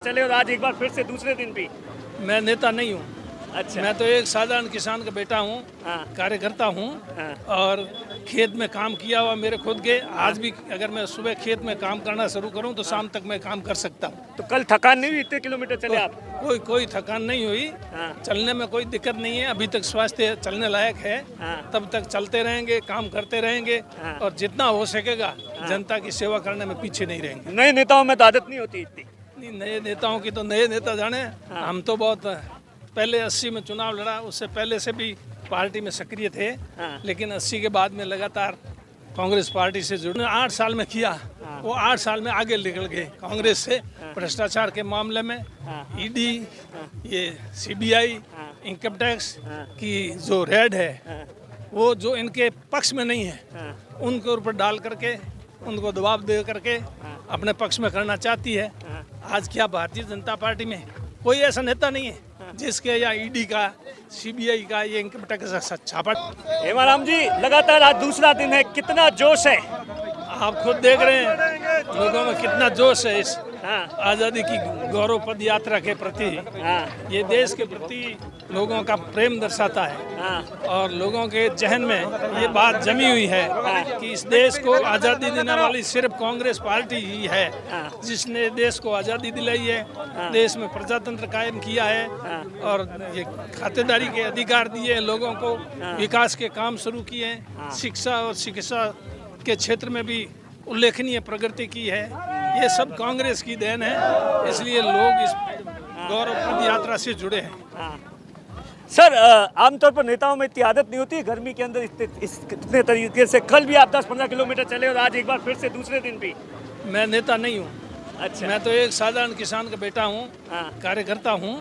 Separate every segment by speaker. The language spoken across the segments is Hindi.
Speaker 1: चले और आज एक बार फिर से दूसरे दिन भी।
Speaker 2: मैं नेता नहीं हूँ।
Speaker 1: अच्छा।
Speaker 2: मैं तो एक साधारण किसान का बेटा हूँ, कार्यकर्ता हूँ और खेत में काम किया हुआ मेरे खुद के। आज भी अगर मैं सुबह खेत में काम करना शुरू करूँ तो शाम तक मैं काम कर सकता हूँ।
Speaker 1: तो कल थकान नहीं हुई? इतने किलोमीटर चले आप?
Speaker 2: कोई थकान नहीं हुई। चलने में कोई दिक्कत नहीं है। अभी तक स्वास्थ्य चलने लायक है। तब तक चलते रहेंगे, काम करते रहेंगे और जितना हो सकेगा जनता की सेवा करने में पीछे नहीं रहेंगे।
Speaker 1: नए नेताओं में तो आदत नहीं होती इतनी।
Speaker 2: नहीं, नए नेताओं की तो नए नेता जाने। हम तो बहुत पहले 80 में चुनाव लड़ा, उससे पहले से भी पार्टी में सक्रिय थे। लेकिन 80 के बाद में लगातार कांग्रेस पार्टी से जुड़े 8 साल में किया। वो 8 साल में आगे निकल गए कांग्रेस से। भ्रष्टाचार के मामले में ईडी, ये सीबीआई, इनकम टैक्स की जो रेड है वो जो इनके पक्ष में नहीं है उनके ऊपर डाल करके उनको दबाव दे करके अपने पक्ष में करना चाहती है। आज क्या भारतीय जनता पार्टी में कोई ऐसा नेता नहीं है जिसके या ईडी का, सीबीआई का, ये इनकम टैक्स का छापा।
Speaker 1: हेमाराम जी, लगातार आज दूसरा दिन है, कितना जोश है?
Speaker 2: आप खुद देख रहे हैं लोगों में कितना जोश है इस आज़ादी की गौरव पद यात्रा के प्रति। ये देश के प्रति लोगों का प्रेम दर्शाता है और लोगों के जहन में ये बात जमी हुई है कि इस देश को आज़ादी देने वाली सिर्फ कांग्रेस पार्टी ही है जिसने देश को आज़ादी दिलाई है, देश में प्रजातंत्र कायम किया है और ये खातेदारी के अधिकार दिए लोगों को, विकास के काम शुरू किए, शिक्षा और चिकित्सा के क्षेत्र में भी उल्लेखनीय प्रगति की है। ये सब कांग्रेस की देन है, इसलिए लोग इस गौरव पद यात्रा से जुड़े हैं।
Speaker 1: सर, आमतौर पर नेताओं में इतनी आदत नहीं होती गर्मी के अंदर इतने तरीके से। कल भी आप 10-15 किलोमीटर चले और आज एक बार फिर से दूसरे दिन भी।
Speaker 2: मैं नेता नहीं हूँ।
Speaker 1: अच्छा।
Speaker 2: मैं तो एक साधारण किसान का बेटा हूँ, कार्यकर्ता हूँ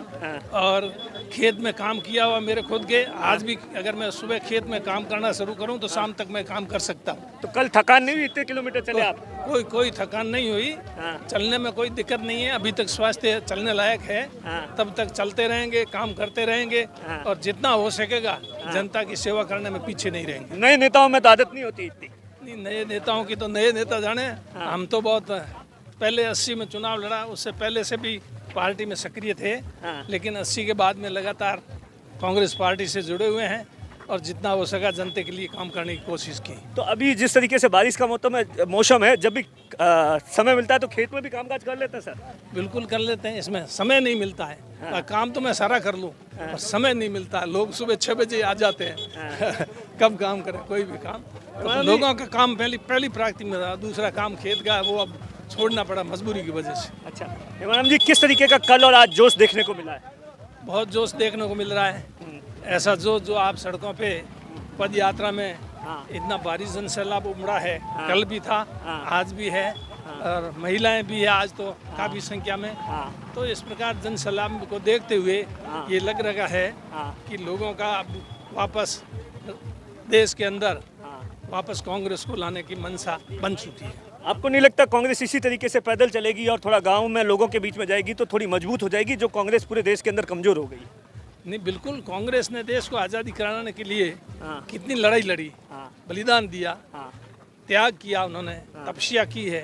Speaker 2: और खेत में काम किया हुआ मेरे खुद के। आज भी अगर मैं सुबह खेत में काम करना शुरू करूँ तो शाम तक मैं काम कर सकता हूँ।
Speaker 1: तो कल थकान नहीं हुई? इतने किलोमीटर चले आप?
Speaker 2: कोई थकान नहीं हुई। चलने में कोई दिक्कत नहीं है। अभी तक स्वास्थ्य चलने लायक है। तब तक चलते रहेंगे, काम करते रहेंगे और जितना हो सकेगा जनता की सेवा करने में पीछे नहीं रहेंगे।
Speaker 1: नए नेताओं में तो आदत नहीं होती इतनी।
Speaker 2: नहीं, नए नेताओं की तो नए नेता जाने। हम तो बहुत पहले 80 में चुनाव लड़ा, उससे पहले से भी पार्टी में सक्रिय थे। लेकिन 80 के बाद में लगातार कांग्रेस पार्टी से जुड़े हुए हैं और जितना हो सका जनता के लिए काम करने की कोशिश की।
Speaker 1: तो अभी जिस तरीके से बारिश का मौसम है, जब भी समय मिलता है तो खेत में भी कामकाज कर लेते हैं सर?
Speaker 2: बिल्कुल कर लेते हैं। इसमें समय नहीं मिलता है। काम तो मैं सारा कर लूँ और समय नहीं मिलता। लोग सुबह 6 बजे आ जाते हैं कब काम करें कोई भी काम। तो लोगों का काम पहली प्राथमिकता में था, दूसरा काम खेत का वो अब छोड़ना पड़ा मजबूरी की वजह से।
Speaker 1: अच्छा हेमाराम जी, किस तरीके का कल और आज जोश देखने को मिला है?
Speaker 2: बहुत जोश देखने को मिल रहा है। ऐसा जोश जो आप सड़कों पे पद यात्रा में इतना भारी जन सैलाब उमड़ा है, कल भी था, आज भी है और महिलाएं भी है आज तो काफ़ी संख्या में। तो इस प्रकार जन सैलाब को देखते हुए ये लग रहा है कि लोगों का वापस देश के अंदर वापस कांग्रेस को लाने की मंशा बन चुकी है।
Speaker 1: आपको नहीं लगता कांग्रेस इसी तरीके से पैदल चलेगी और थोड़ा गांव में लोगों के बीच में जाएगी तो थोड़ी मजबूत हो जाएगी, जो कांग्रेस पूरे देश के अंदर कमजोर हो गई?
Speaker 2: नहीं, बिल्कुल। कांग्रेस ने देश को आज़ादी कराने के लिए कितनी लड़ाई लड़ी, बलिदान दिया, त्याग किया, उन्होंने तपस्या की है,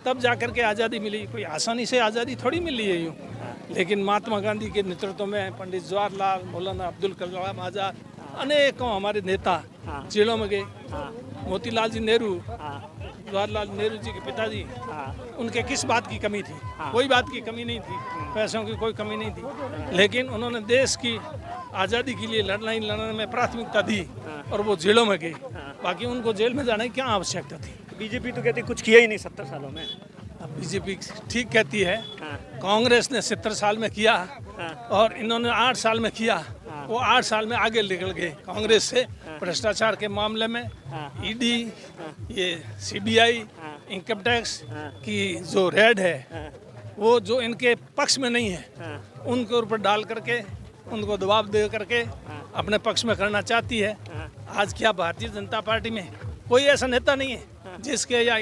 Speaker 2: तब जाकर के आज़ादी मिली। कोई आसानी से आज़ादी थोड़ी मिली है यूँ। लेकिन महात्मा गांधी के नेतृत्व में पंडित जवाहरलाल, मौलाना अब्दुल कलाम आज़ाद, अनेकों हमारे नेता जेलों में गए। मोतीलाल जी नेहरू, जवाहरलाल नेहरू जी के पिताजी, उनके किस बात की कमी थी? कोई बात की कमी नहीं थी, पैसों की कोई कमी नहीं थी। लेकिन उन्होंने देश की आज़ादी के लिए लड़ने में प्राथमिकता दी और वो जेलों में गए। बाकी उनको जेल में जाने की क्या आवश्यकता थी?
Speaker 1: बीजेपी तो कहती कुछ किया ही नहीं 70 सालों में।
Speaker 2: अब बीजेपी ठीक कहती है, कांग्रेस ने 70 साल में किया और इन्होंने 8 साल में किया। वो 8 साल में आगे निकल गए कांग्रेस से। भ्रष्टाचार के मामले में ईडी, ये सीबीआई, इनकम टैक्स की जो रेड है वो जो इनके पक्ष में नहीं है उनके ऊपर डाल करके उनको दबाव दे करके अपने पक्ष में करना चाहती है। आज क्या भारतीय जनता पार्टी में कोई ऐसा नेता नहीं है जिसके या